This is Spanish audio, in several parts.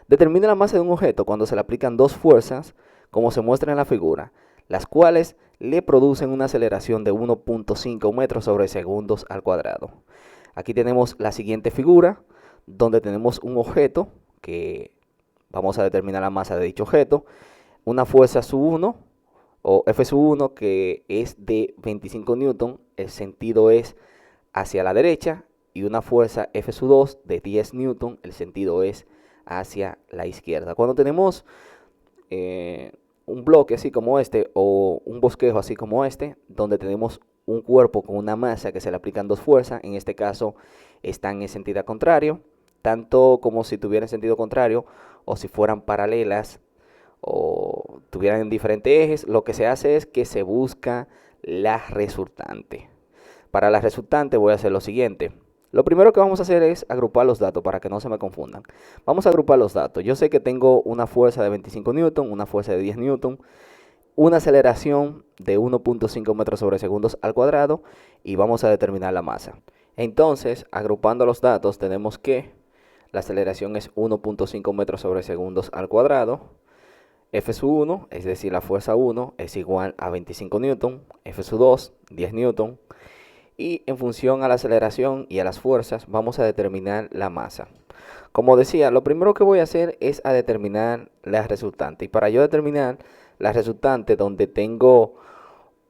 Determina la masa de un objeto cuando se le aplican dos fuerzas, como se muestra en la figura, las cuales le producen una aceleración de 1.5 metros sobre segundos al cuadrado. Aquí tenemos la siguiente figura, donde tenemos un objeto que vamos a determinar la masa de dicho objeto, una fuerza sub 1 o F sub 1 que es de 25 newton, el sentido es hacia la derecha, y una fuerza F sub 2 de 10 newton, el sentido es hacia la izquierda. Cuando tenemos eh, un bloque así como este o un bosquejo así como este, donde tenemos un cuerpo con una masa que se le aplican dos fuerzas, en este caso están en sentido contrario, tanto como si tuvieran sentido contrario o si fueran paralelas o tuvieran diferentes ejes, lo que se hace es que se busca la resultante. Para la resultante voy a hacer lo siguiente. Lo primero que vamos a hacer es agrupar los datos para que no se me confundan. Vamos a agrupar los datos. Yo sé que tengo una fuerza de 25 newton, una fuerza de 10 newton, una aceleración de 1.5 metros sobre segundos al cuadrado y vamos a determinar la masa. Entonces, agrupando los datos, tenemos que la aceleración es 1.5 metros sobre segundos al cuadrado. F sub 1, es decir, la fuerza 1 es igual a 25 newton, F sub 2, 10 newton, y en función a la aceleración y a las fuerzas vamos a determinar la masa. Como decía, lo primero que voy a hacer es a determinar la resultante. Y para yo determinar la resultante, donde tengo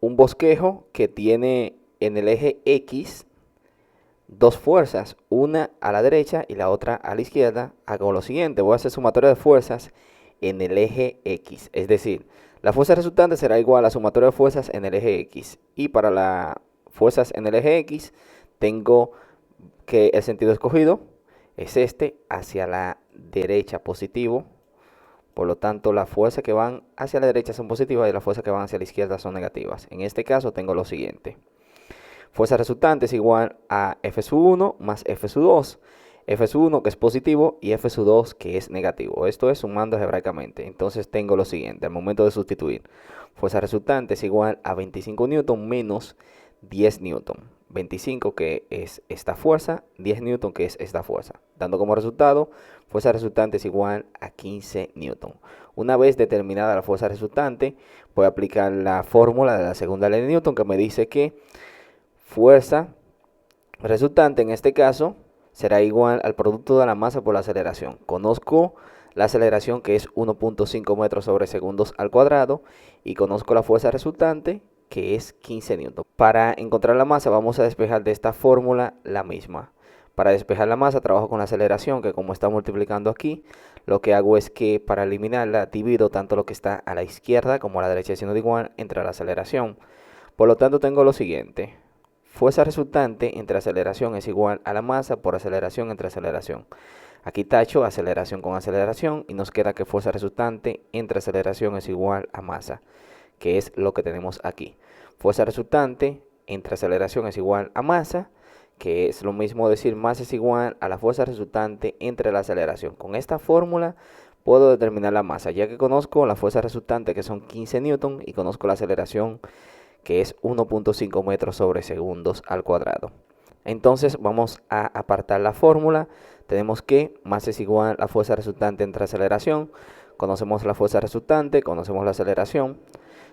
un bosquejo que tiene en el eje X dos fuerzas, una a la derecha y la otra a la izquierda, hago lo siguiente: voy a hacer sumatoria de fuerzas en el eje X. Es decir, la fuerza resultante será igual a la sumatoria de fuerzas en el eje X. Y para las fuerzas en el eje X, tengo que el sentido escogido es este, hacia la derecha positivo. Por lo tanto, las fuerzas que van hacia la derecha son positivas y las fuerzas que van hacia la izquierda son negativas. En este caso tengo lo siguiente: fuerza resultante es igual a F sub 1 más F sub 2. F sub 1 que es positivo y F sub 2 que es negativo. Esto es sumando algebraicamente. Entonces tengo lo siguiente al momento de sustituir: fuerza resultante es igual a 25 newton menos 10 newton. 25 que es esta fuerza, 10 newton que es esta fuerza. Dando como resultado, fuerza resultante es igual a 15 newton. Una vez determinada la fuerza resultante, voy a aplicar la fórmula de la segunda ley de Newton, que me dice que fuerza resultante en este caso será igual al producto de la masa por la aceleración. Conozco la aceleración, que es 1.5 metros sobre segundos al cuadrado, y conozco la fuerza resultante, que es 15 newton. Para encontrar la masa vamos a despejar de esta fórmula la misma. Para despejar la masa trabajo con la aceleración, que como está multiplicando aquí, lo que hago es que para eliminarla divido tanto lo que está a la izquierda como a la derecha, siendo igual entre la aceleración. Por lo tanto tengo lo siguiente: fuerza resultante entre aceleración es igual a la masa por aceleración entre aceleración. Aquí tacho aceleración con aceleración y nos queda que fuerza resultante entre aceleración es igual a masa, que es lo que tenemos aquí. Fuerza resultante entre aceleración es igual a masa, que es lo mismo decir masa es igual a la fuerza resultante entre la aceleración. Con esta fórmula puedo determinar la masa, ya que conozco la fuerza resultante, que son 15 newton, y conozco la aceleración, que es 1.5 metros sobre segundos al cuadrado. Entonces vamos a apartar la fórmula. Tenemos que masa es igual a la fuerza resultante entre aceleración. Conocemos la fuerza resultante, conocemos la aceleración.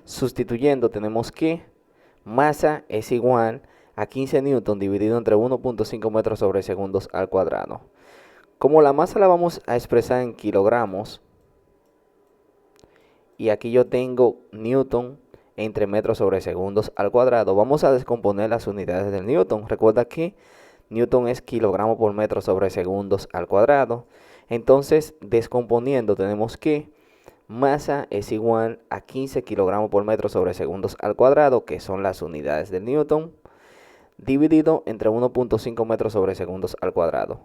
Sustituyendo tenemos que masa es igual a 15 newton dividido entre 1.5 metros sobre segundos al cuadrado. Como la masa la vamos a expresar en kilogramos, y aquí yo tengo newton entre metros sobre segundos al cuadrado, vamos a descomponer las unidades del newton. Recuerda que newton es kilogramo por metro sobre segundos al cuadrado. Entonces, descomponiendo, tenemos que masa es igual a 15 kilogramos por metro sobre segundos al cuadrado, que son las unidades del newton, dividido entre 1.5 metros sobre segundos al cuadrado.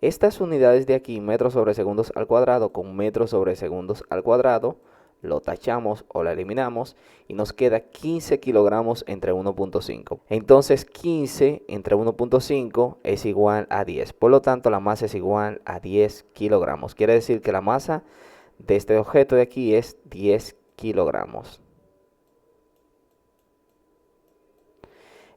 Estas unidades de aquí, metros sobre segundos al cuadrado con metros sobre segundos al cuadrado, lo tachamos o la eliminamos y nos queda 15 kilogramos entre 1.5. Entonces 15 entre 1.5 es igual a 10. Por lo tanto, la masa es igual a 10 kilogramos. Quiere decir que la masa de este objeto de aquí es 10 kilogramos.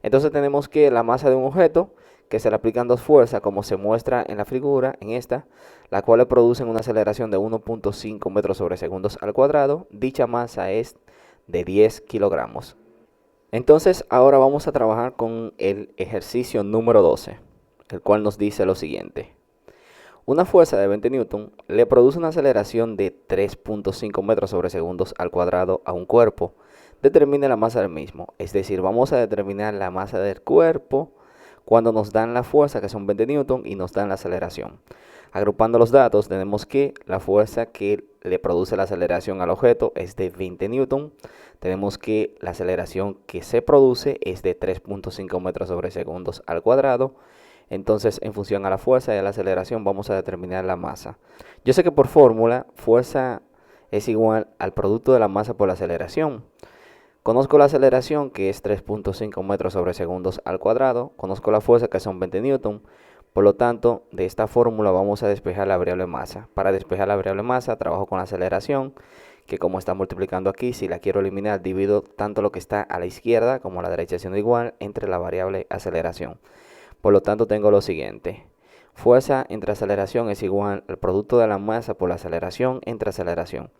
Entonces tenemos que la masa de un objeto que se le aplican dos fuerzas, como se muestra en la figura, en esta, la cual le producen una aceleración de 1.5 metros sobre segundos al cuadrado. Dicha masa es de 10 kilogramos. Entonces, ahora vamos a trabajar con el ejercicio número 12, el cual nos dice lo siguiente. Una fuerza de 20 newton le produce una aceleración de 3.5 metros sobre segundos al cuadrado a un cuerpo. Determine la masa del mismo, es decir, vamos a determinar la masa del cuerpo cuando nos dan la fuerza, que son 20 newton, y nos dan la aceleración. Agrupando los datos, tenemos que la fuerza que le produce la aceleración al objeto es de 20 newton. Tenemos que la aceleración que se produce es de 3.5 metros sobre segundos al cuadrado. Entonces, en función a la fuerza y a la aceleración, vamos a determinar la masa. Yo sé que por fórmula, fuerza es igual al producto de la masa por la aceleración. Conozco la aceleración, que es 3.5 metros sobre segundos al cuadrado. Conozco la fuerza, que son 20 newton. Por lo tanto, de esta fórmula vamos a despejar la variable masa. Para despejar la variable masa, trabajo con la aceleración, que como está multiplicando aquí, si la quiero eliminar, divido tanto lo que está a la izquierda como a la derecha siendo igual entre la variable aceleración. Por lo tanto, tengo lo siguiente. Fuerza entre aceleración es igual al producto de la masa por la aceleración entre aceleración.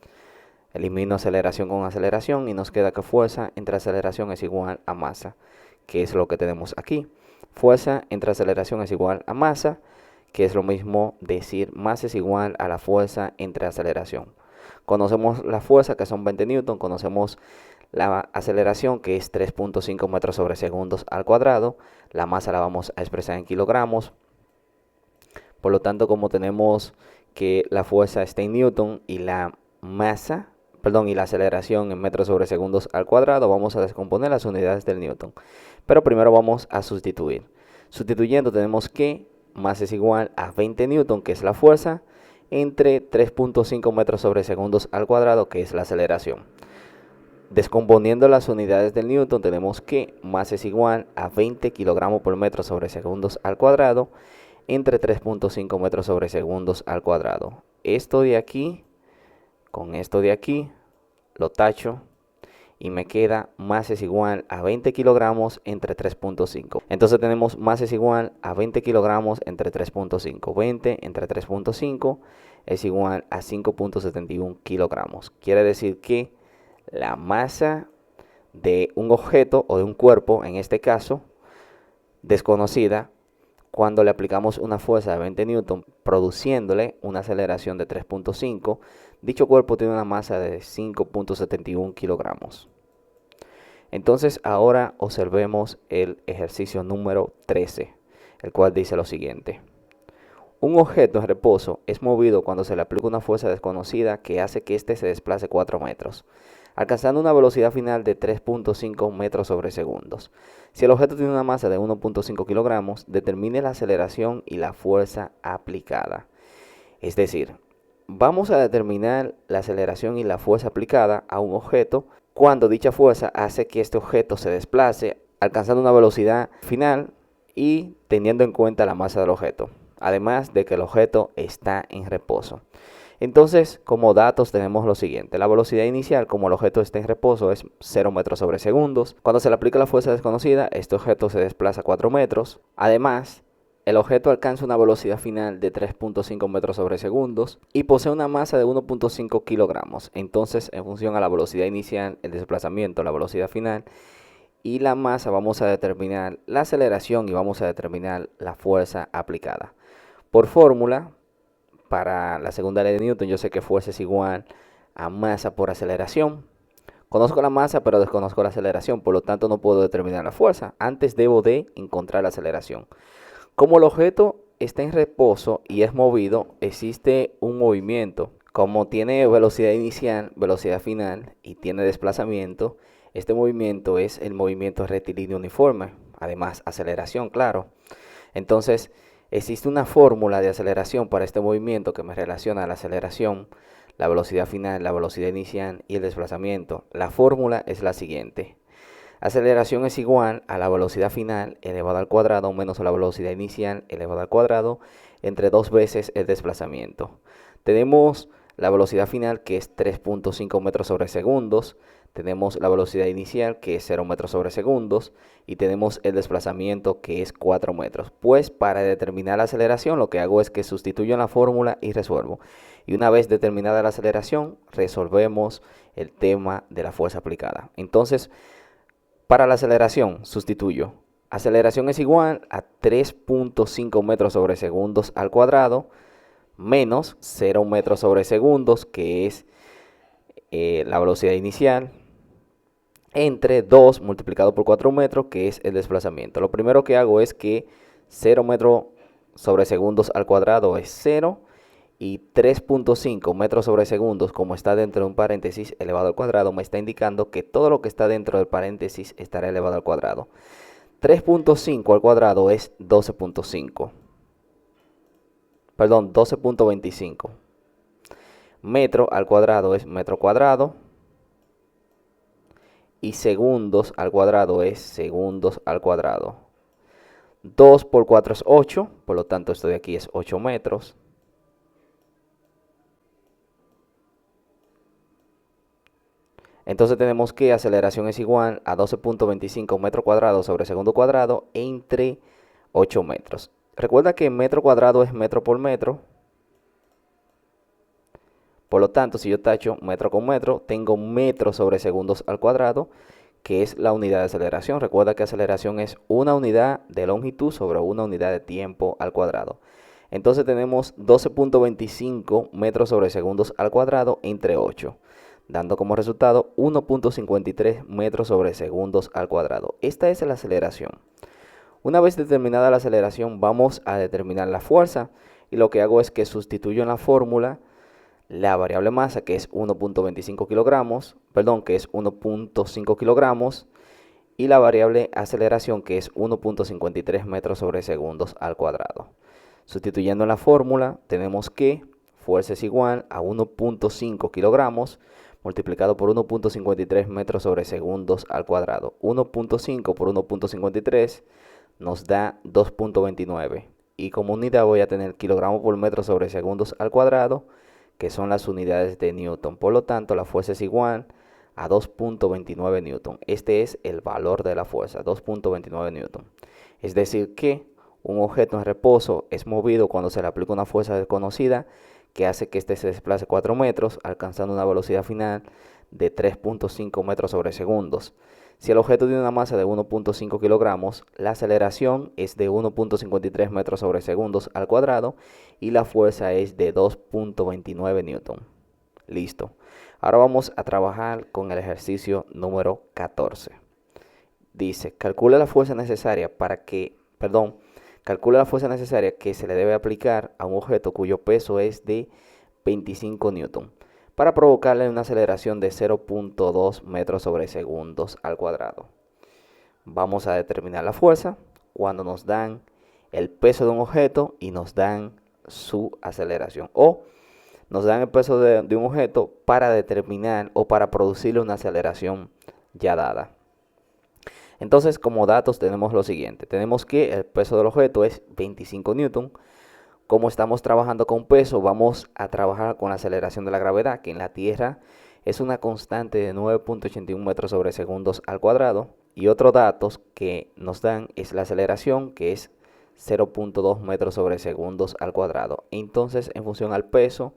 Elimino aceleración con aceleración y nos queda que fuerza entre aceleración es igual a masa, que es lo que tenemos aquí. Fuerza entre aceleración es igual a masa, que es lo mismo decir masa es igual a la fuerza entre aceleración. Conocemos la fuerza, que son 20 newton, conocemos la aceleración, que es 3.5 metros sobre segundos al cuadrado. La masa la vamos a expresar en kilogramos. Por lo tanto, como tenemos que la fuerza está en newton y la aceleración en metros sobre segundos al cuadrado, vamos a descomponer las unidades del newton. Pero primero vamos a sustituir. Sustituyendo, tenemos que masa es igual a 20 newton, que es la fuerza, entre 3.5 metros sobre segundos al cuadrado, que es la aceleración. Descomponiendo las unidades del newton, tenemos que masa es igual a 20 kilogramos por metro sobre segundos al cuadrado, entre 3.5 metros sobre segundos al cuadrado. Esto de aquí, con esto de aquí, lo tacho y me queda masa es igual a 20 kilogramos entre 3.5. Entonces tenemos masa es igual a 20 kilogramos entre 3.5. 20 entre 3.5 es igual a 5.71 kilogramos. Quiere decir que la masa de un objeto o de un cuerpo, en este caso, desconocida, cuando le aplicamos una fuerza de 20 newton, produciéndole una aceleración de 3.5, dicho cuerpo tiene una masa de 5.71 kilogramos. Entonces, ahora observemos el ejercicio número 13, el cual dice lo siguiente. Un objeto en reposo es movido cuando se le aplica una fuerza desconocida que hace que éste se desplace 4 metros, alcanzando una velocidad final de 3.5 metros sobre segundos. Si el objeto tiene una masa de 1.5 kilogramos, determine la aceleración y la fuerza aplicada. Es decir, vamos a determinar la aceleración y la fuerza aplicada a un objeto cuando dicha fuerza hace que este objeto se desplace, alcanzando una velocidad final y teniendo en cuenta la masa del objeto, además de que el objeto está en reposo. Entonces, como datos tenemos lo siguiente. La velocidad inicial, como el objeto está en reposo, es 0 metros sobre segundos. Cuando se le aplica la fuerza desconocida, este objeto se desplaza 4 metros. Además, el objeto alcanza una velocidad final de 3.5 metros sobre segundos y posee una masa de 1.5 kilogramos. Entonces, en función a la velocidad inicial, el desplazamiento, la velocidad final y la masa, vamos a determinar la aceleración y vamos a determinar la fuerza aplicada. Por fórmula, para la segunda ley de Newton, yo sé que fuerza es igual a masa por aceleración. Conozco la masa, pero desconozco la aceleración, por lo tanto no puedo determinar la fuerza. Antes debo de encontrar la aceleración. Como el objeto está en reposo y es movido, existe un movimiento. Como tiene velocidad inicial, velocidad final y tiene desplazamiento, este movimiento es el movimiento rectilíneo uniforme. Además, aceleración, claro. Entonces, existe una fórmula de aceleración para este movimiento que me relaciona la aceleración, la velocidad final, la velocidad inicial y el desplazamiento. La fórmula es la siguiente. Aceleración es igual a la velocidad final elevado al cuadrado menos la velocidad inicial elevado al cuadrado entre 2 veces el desplazamiento. Tenemos la velocidad final, que es 3.5 metros sobre segundos. tenemos la velocidad inicial, que es 0 metros sobre segundos, y tenemos el desplazamiento, que es 4 metros. Pues para determinar la aceleración, lo que hago es que sustituyo en la fórmula y resuelvo. Y una vez determinada la aceleración, resolvemos el tema de la fuerza aplicada. Entonces, para la aceleración, sustituyo. Aceleración es igual a 3.5 metros sobre segundos al cuadrado, menos 0 metros sobre segundos, que es la velocidad inicial, entre 2 multiplicado por 4 metros, que es el desplazamiento. Lo primero que hago es que 0 metros sobre segundos al cuadrado es 0, y 3.5 metros sobre segundos, como está dentro de un paréntesis elevado al cuadrado, me está indicando que todo lo que está dentro del paréntesis estará elevado al cuadrado. 3.5 al cuadrado es 12.5. Perdón, 12.25. Metro al cuadrado es metro cuadrado. Y segundos al cuadrado es segundos al cuadrado. 2 por 4 es 8, por lo tanto esto de aquí es 8 metros. Entonces tenemos que aceleración es igual a 12.25 metros cuadrados sobre segundo cuadrado entre 8 metros. Recuerda que metro cuadrado es metro por metro. Por lo tanto, si yo tacho metro con metro, tengo metros sobre segundos al cuadrado, que es la unidad de aceleración. Recuerda que aceleración es una unidad de longitud sobre una unidad de tiempo al cuadrado. Entonces tenemos 12.25 metros sobre segundos al cuadrado entre 8, dando como resultado 1.53 metros sobre segundos al cuadrado. Esta es la aceleración. Una vez determinada la aceleración, vamos a determinar la fuerza, y lo que hago es que sustituyo en la fórmula la variable masa, que es 1.25 kilogramos, perdón, que es 1.5 kilogramos, y la variable aceleración, que es 1.53 metros sobre segundos al cuadrado. Sustituyendo en la fórmula, tenemos que fuerza es igual a 1.5 kilogramos multiplicado por 1.53 metros sobre segundos al cuadrado. 1.5 por 1.53 nos da 2.29. Y como unidad voy a tener kilogramos por metro sobre segundos al cuadrado, que son las unidades de Newton. Por lo tanto, la fuerza es igual a 2.29 Newton. Este es el valor de la fuerza, 2.29 Newton. Es decir que un objeto en reposo es movido cuando se le aplica una fuerza desconocida que hace que éste se desplace 4 metros, alcanzando una velocidad final de 3.5 metros sobre segundos. Si el objeto tiene una masa de 1.5 kilogramos, la aceleración es de 1.53 metros sobre segundos al cuadrado y la fuerza es de 2.29 Newton. Listo. Ahora vamos a trabajar con el ejercicio número 14. Dice, calcula la fuerza necesaria que se le debe aplicar a un objeto cuyo peso es de 25 Newton para provocarle una aceleración de 0.2 metros sobre segundos al cuadrado. Vamos a determinar la fuerza cuando nos dan el peso de un objeto y nos dan su aceleración. O nos dan el peso de un objeto para determinar o para producirle una aceleración ya dada. Entonces, como datos tenemos lo siguiente. Tenemos que el peso del objeto es 25 Newton. Como estamos trabajando con peso, vamos a trabajar con la aceleración de la gravedad, que en la Tierra es una constante de 9.81 metros sobre segundos al cuadrado. Y otros datos que nos dan es la aceleración, que es 0.2 metros sobre segundos al cuadrado. Entonces, en función al peso,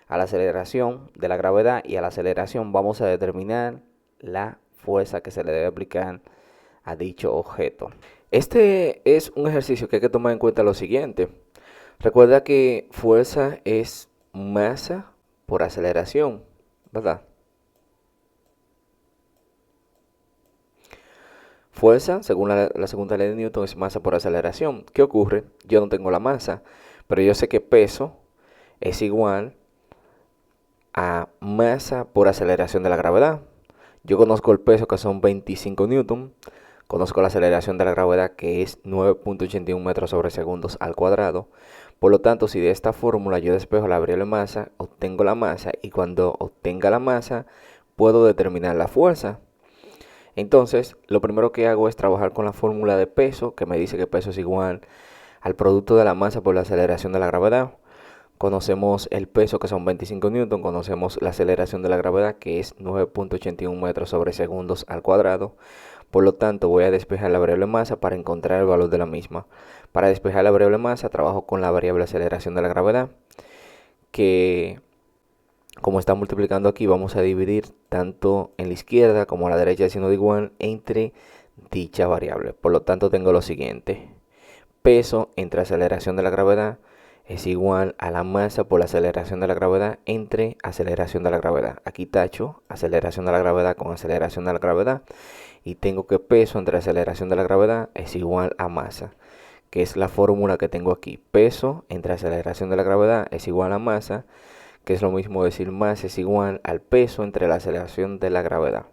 a la aceleración de la gravedad y a la aceleración, vamos a determinar la fuerza que se le debe aplicar a dicho objeto. Este es un ejercicio que hay que tomar en cuenta lo siguiente. Recuerda que fuerza es masa por aceleración, ¿verdad? Fuerza, según la segunda ley de Newton, es masa por aceleración. ¿Qué ocurre? Yo no tengo la masa, pero yo sé que peso es igual a masa por aceleración de la gravedad. Yo conozco el peso, que son 25 Newton. Conozco la aceleración de la gravedad, que es 9.81 metros sobre segundos al cuadrado. Por lo tanto, si de esta fórmula yo despejo la variable masa, obtengo la masa, y cuando obtenga la masa, puedo determinar la fuerza. Entonces, lo primero que hago es trabajar con la fórmula de peso, que me dice que peso es igual al producto de la masa por la aceleración de la gravedad. Conocemos el peso, que son 25 newton, conocemos la aceleración de la gravedad, que es 9.81 metros sobre segundos al cuadrado. Por lo tanto, voy a despejar la variable masa para encontrar el valor de la misma. Para despejar la variable masa, trabajo con la variable aceleración de la gravedad, que como está multiplicando aquí, vamos a dividir tanto en la izquierda como a la derecha del signo de igual entre dicha variable. Por lo tanto, tengo lo siguiente: peso entre aceleración de la gravedad es igual a la masa por la aceleración de la gravedad entre aceleración de la gravedad. Aquí tacho aceleración de la gravedad con aceleración de la gravedad, y tengo que peso entre aceleración de la gravedad es igual a masa, que es la fórmula que tengo aquí. Peso entre aceleración de la gravedad es igual a masa, que es lo mismo decir masa es igual al peso entre la aceleración de la gravedad.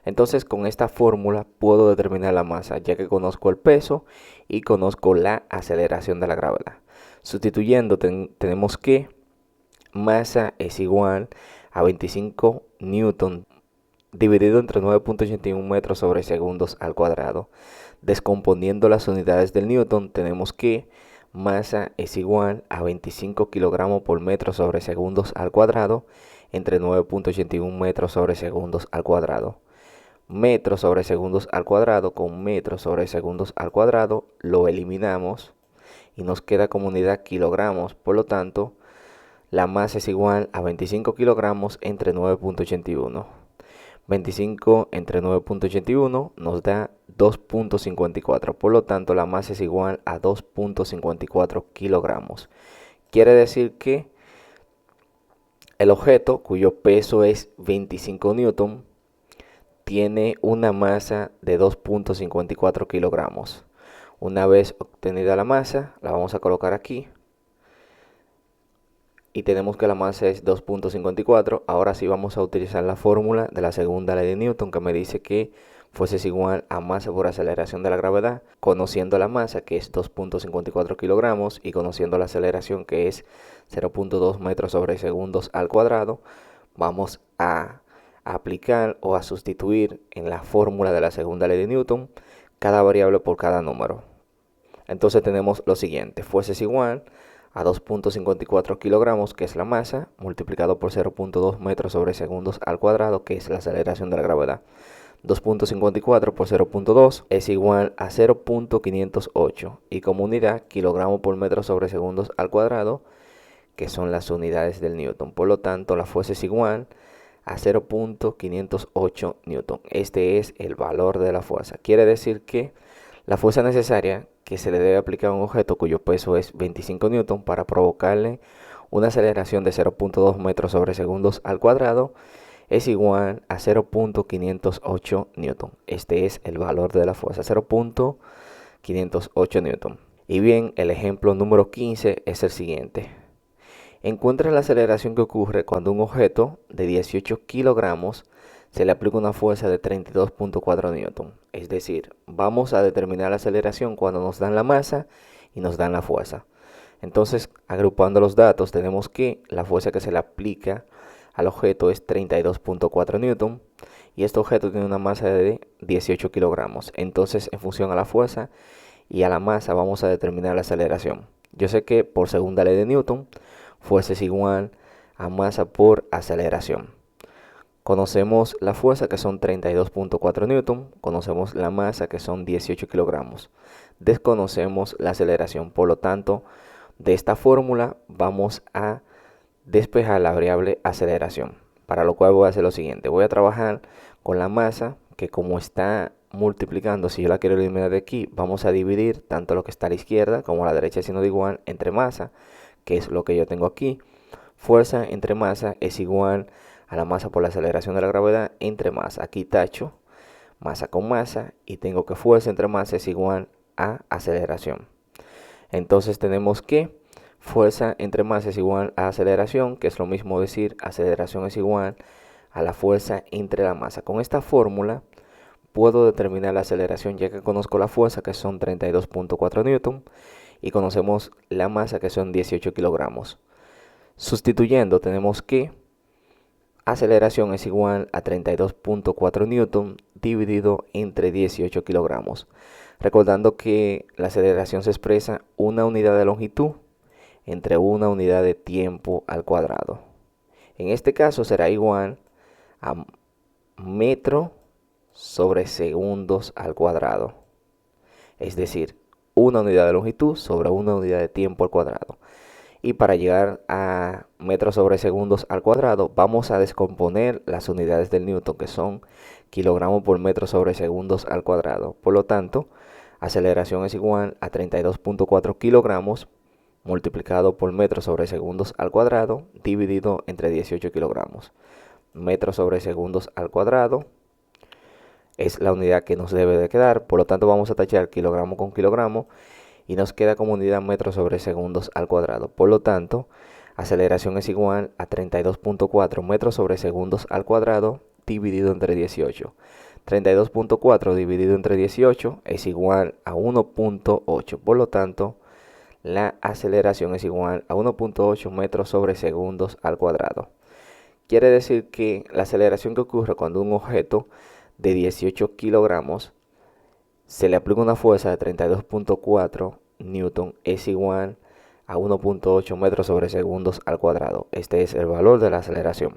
Entonces, con esta fórmula puedo determinar la masa, ya que conozco el peso y conozco la aceleración de la gravedad. Sustituyendo, tenemos que masa es igual a 25 newton dividido entre 9.81 metros sobre segundos al cuadrado. Descomponiendo las unidades del newton, tenemos que masa es igual a 25 kilogramos por metro sobre segundos al cuadrado entre 9.81 metros sobre segundos al cuadrado. Metros sobre segundos al cuadrado con metros sobre segundos al cuadrado lo eliminamos y nos queda como unidad kilogramos. Por lo tanto, la masa es igual a 25 kilogramos entre 9.81. 25 entre 9.81 nos da 2.54. Por lo tanto, la masa es igual a 2.54 kilogramos. Quiere decir que el objeto, cuyo peso es 25 newton, tiene una masa de 2.54 kilogramos. Una vez obtenida la masa, la vamos a colocar aquí. Y tenemos que la masa es 2.54. Ahora sí vamos a utilizar la fórmula de la segunda ley de Newton, que me dice que fuese es igual a masa por aceleración de la gravedad. Conociendo la masa, que es 2.54 kilogramos, y conociendo la aceleración, que es 0.2 metros sobre segundos al cuadrado, vamos a aplicar o a sustituir en la fórmula de la segunda ley de Newton cada variable por cada número. Entonces tenemos lo siguiente: fuese es igual a 2.54 kilogramos, que es la masa, multiplicado por 0.2 metros sobre segundos al cuadrado, que es la aceleración de la gravedad. 2.54 por 0.2 es igual a 0.508, y como unidad, kilogramo por metro sobre segundos al cuadrado, que son las unidades del Newton. Por lo tanto, la fuerza es igual a 0.508 newton. Este es el valor de la fuerza. Quiere decir que la fuerza necesaria que se le debe aplicar a un objeto cuyo peso es 25 newton para provocarle una aceleración de 0.2 metros sobre segundos al cuadrado es igual a 0.508 newton. Este es el valor de la fuerza, 0.508 newton. Y bien, el ejemplo número 15 es el siguiente. Encuentra la aceleración que ocurre cuando un objeto de 18 kilogramos se le aplica una fuerza de 32.4 newton. Es decir, vamos a determinar la aceleración cuando nos dan la masa y nos dan la fuerza. Entonces, agrupando los datos, tenemos que la fuerza que se le aplica al objeto es 32.4 newton y este objeto tiene una masa de 18 kilogramos. Entonces, en función a la fuerza y a la masa, vamos a determinar la aceleración. Yo sé que por segunda ley de Newton, fuerza es igual a masa por aceleración. Conocemos la fuerza, que son 32.4 newton, conocemos la masa, que son 18 kilogramos. Desconocemos la aceleración, por lo tanto, de esta fórmula vamos a despejar la variable aceleración, para lo cual voy a hacer lo siguiente: voy a trabajar con la masa, que como está multiplicando, si yo la quiero eliminar de aquí, vamos a dividir tanto lo que está a la izquierda como a la derecha, siendo de igual, entre masa, que es lo que yo tengo aquí. Fuerza entre masa es igual a la masa por la aceleración de la gravedad entre masa. Aquí tacho masa con masa y tengo que fuerza entre masa es igual a aceleración. Entonces tenemos que fuerza entre masa es igual a aceleración, que es lo mismo decir aceleración es igual a la fuerza entre la masa. Con esta fórmula puedo determinar la aceleración, ya que conozco la fuerza, que son 32.4 newton, y conocemos la masa, que son 18 kilogramos. Sustituyendo, tenemos que aceleración es igual a 32.4 newton dividido entre 18 kilogramos. Recordando que la aceleración se expresa una unidad de longitud entre una unidad de tiempo al cuadrado. En este caso será igual a metro sobre segundos al cuadrado. Es decir, una unidad de longitud sobre una unidad de tiempo al cuadrado. Y para llegar a metros sobre segundos al cuadrado, vamos a descomponer las unidades del Newton, que son kilogramos por metro sobre segundos al cuadrado. Por lo tanto, aceleración es igual a 32.4 kilogramos multiplicado por metro sobre segundos al cuadrado dividido entre 18 kilogramos. Metros sobre segundos al cuadrado es la unidad que nos debe de quedar. Por lo tanto, vamos a tachar kilogramo con kilogramo y nos queda como unidad metros sobre segundos al cuadrado. Por lo tanto, aceleración es igual a 32.4 metros sobre segundos al cuadrado dividido entre 18. 32.4 dividido entre 18 es igual a 1.8. Por lo tanto, la aceleración es igual a 1.8 metros sobre segundos al cuadrado. Quiere decir que la aceleración que ocurre cuando un objeto de 18 kilogramos se le aplica una fuerza de 32.4 newton es igual a 1.8 metros sobre segundos al cuadrado. Este es el valor de la aceleración.